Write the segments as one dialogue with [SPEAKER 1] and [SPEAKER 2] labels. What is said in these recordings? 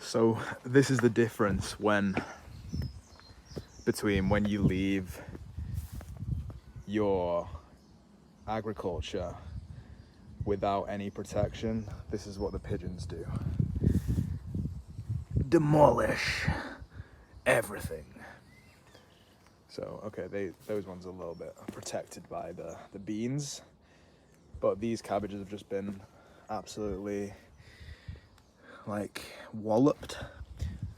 [SPEAKER 1] So this is the difference between when you leave your agriculture without any protection. This is what the pigeons do. Demolish everything. So, okay, those ones are a little bit protected by the beans, but these cabbages have just been absolutely like walloped.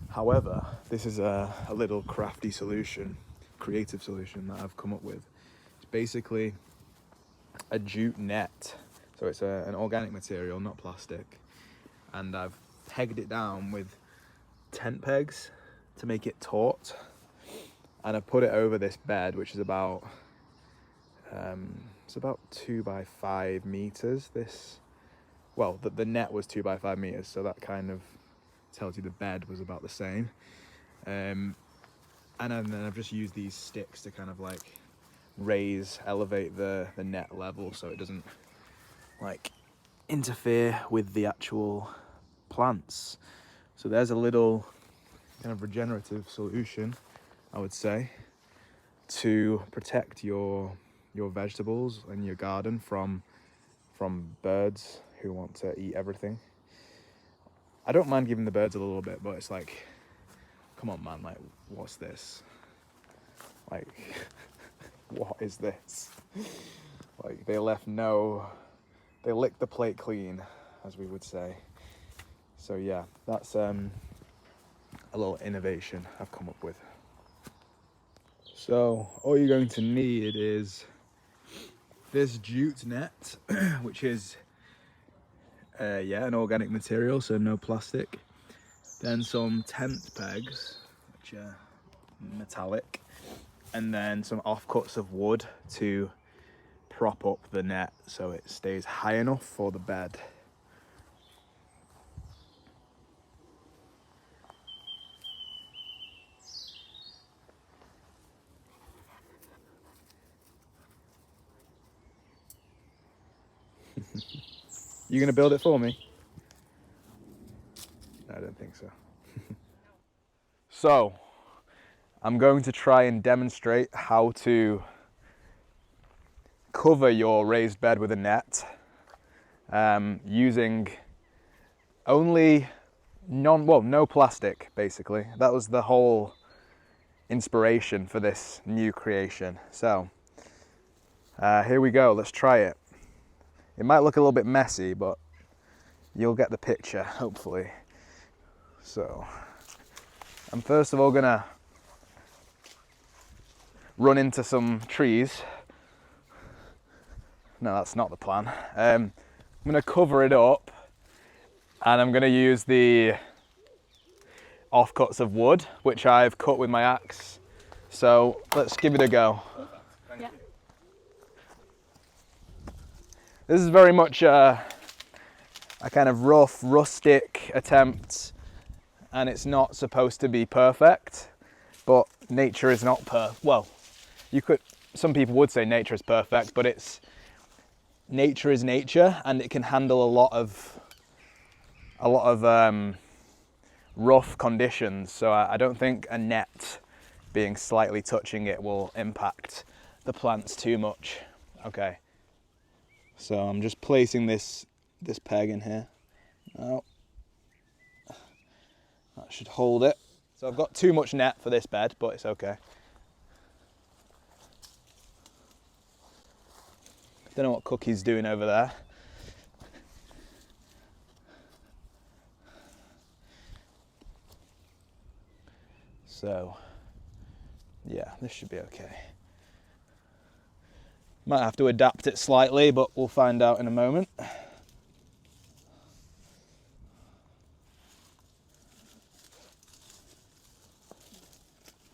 [SPEAKER 1] However, this is a little crafty solution, creative solution that I've come up with. It's basically a jute net. So it's an organic material, not plastic. And I've pegged it down with tent pegs to make it taut. And I've put it over this bed, which is about, it's about 2 by 5 meters. The net was 2 by 5 meters, so that kind of tells you the bed was about the same. And then I've just used these sticks to kind of like elevate the net level so it doesn't like interfere with the actual plants. So there's a little kind of regenerative solution, I would say, to protect your vegetables and your garden from birds who want to eat everything. I don't mind giving the birds a little bit, but it's like, come on, man, like, what's this? Like, what is this? Like, they licked the plate clean, as we would say. So yeah, that's a little innovation I've come up with. So all you're going to need is this jute net, which is an organic material, so no plastic. Then some tent pegs, which are metallic, and then some offcuts of wood to prop up the net so it stays high enough for the bed. You gonna build it for me? No, I don't think so. So, I'm going to try and demonstrate how to cover your raised bed with a net using only no plastic, basically. That was the whole inspiration for this new creation. So, here we go, let's try it. It might look a little bit messy, but you'll get the picture, hopefully. So, I'm first of all gonna run into some trees. No, that's not the plan. I'm gonna cover it up, and I'm gonna use the offcuts of wood, which I've cut with my axe. So let's give it a go.
[SPEAKER 2] Yeah.
[SPEAKER 1] This is very much a kind of rough, rustic attempt, and it's not supposed to be perfect, but nature is not some people would say nature is perfect, but nature is nature, and it can handle a lot of rough conditions. So I don't think a net being slightly touching it will impact the plants too much. Okay. So I'm just placing this peg in here. Now, that should hold it. So I've got too much net for this bed, but it's okay. Don't know what Cookie's doing over there. So, yeah, this should be okay. Might have to adapt it slightly, but we'll find out in a moment.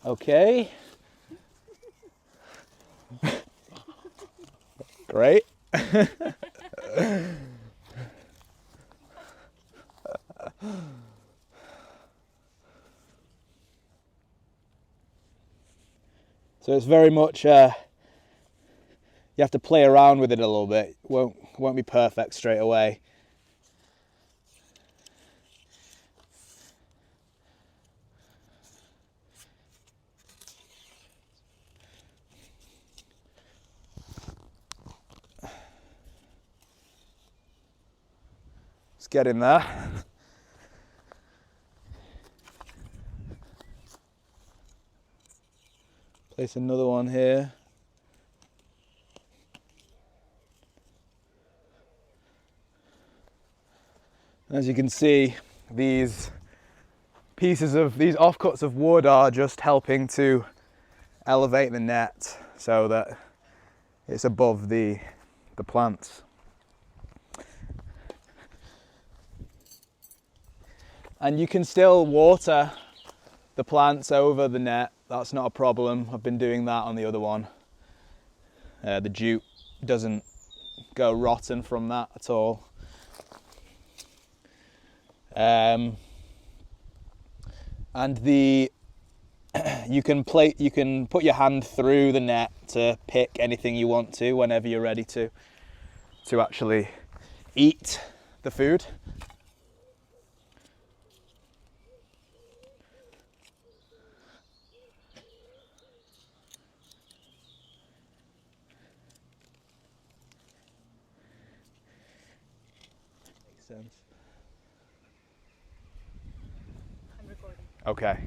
[SPEAKER 1] Okay. Great. So it's very much you have to play around with it a little bit. It won't be perfect straight away. Let's get in there. Place another one here. As you can see, these offcuts of wood are just helping to elevate the net so that it's above the plants. And you can still water the plants over the net. That's not a problem. I've been doing that on the other one. The jute doesn't go rotten from that at all. And you can put your hand through the net to pick anything you want to whenever you're ready to actually eat the food. Makes sense. Okay.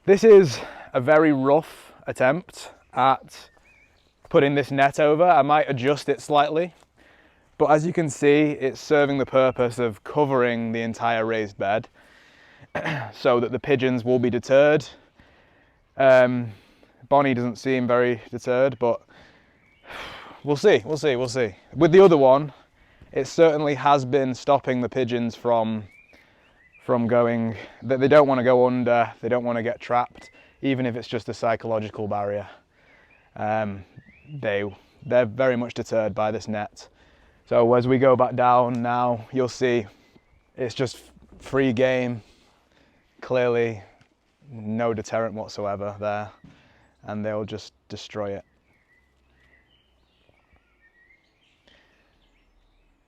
[SPEAKER 1] This is a very rough attempt at putting this net over. I might adjust it slightly, but as you can see, it's serving the purpose of covering the entire raised bed so that the pigeons will be deterred. Bonnie doesn't seem very deterred, but we'll see. With the other one, it certainly has been stopping the pigeons from going, that they don't want to go under, they don't want to get trapped, even if it's just a psychological barrier. They're very much deterred by this net. So as we go back down now, you'll see it's just free game, clearly no deterrent whatsoever there, and they'll just destroy it.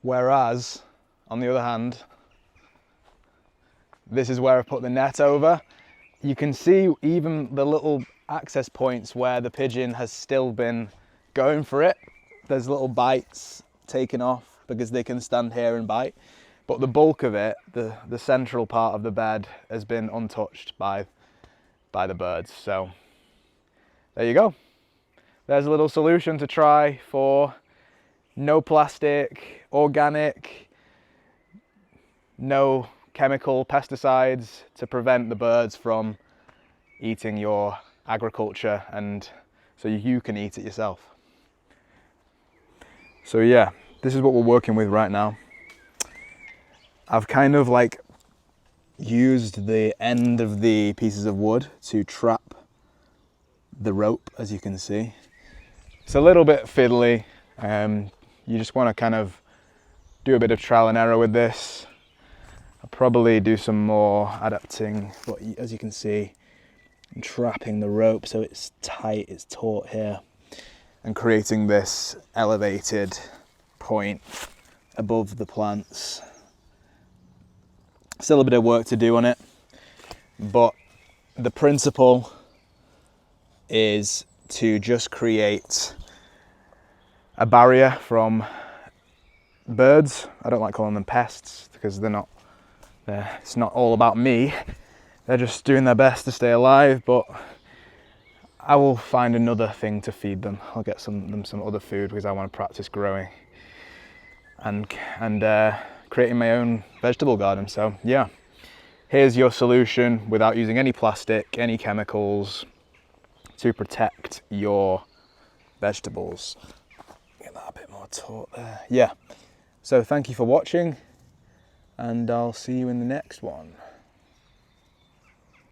[SPEAKER 1] Whereas, on the other hand, this is where I put the net over. You can see even the little access points where the pigeon has still been going for it. There's little bites taken off because they can stand here and bite. But the bulk of it, the central part of the bed, has been untouched by the birds. So there you go. There's a little solution to try for no plastic, organic, no chemical pesticides to prevent the birds from eating your agriculture, and so you can eat it yourself. So yeah, this is what we're working with right now. I've kind of like used the end of the pieces of wood to trap the rope, as you can see. It's a little bit fiddly. You just want to kind of do a bit of trial and error with this. I'll probably do some more adapting, but as you can see, I'm trapping the rope so it's tight, it's taut here, and creating this elevated point above the plants. Still a bit of work to do on it, but the principle is to just create a barrier from birds. I don't like calling them pests because it's not all about me. They're just doing their best to stay alive, but I will find another thing to feed them. I'll get them some other food because I want to practice growing and creating my own vegetable garden. So yeah, here's your solution without using any plastic, any chemicals, to protect your vegetables. Get that a bit more taut there. Yeah, so thank you for watching, and I'll see you in the next one.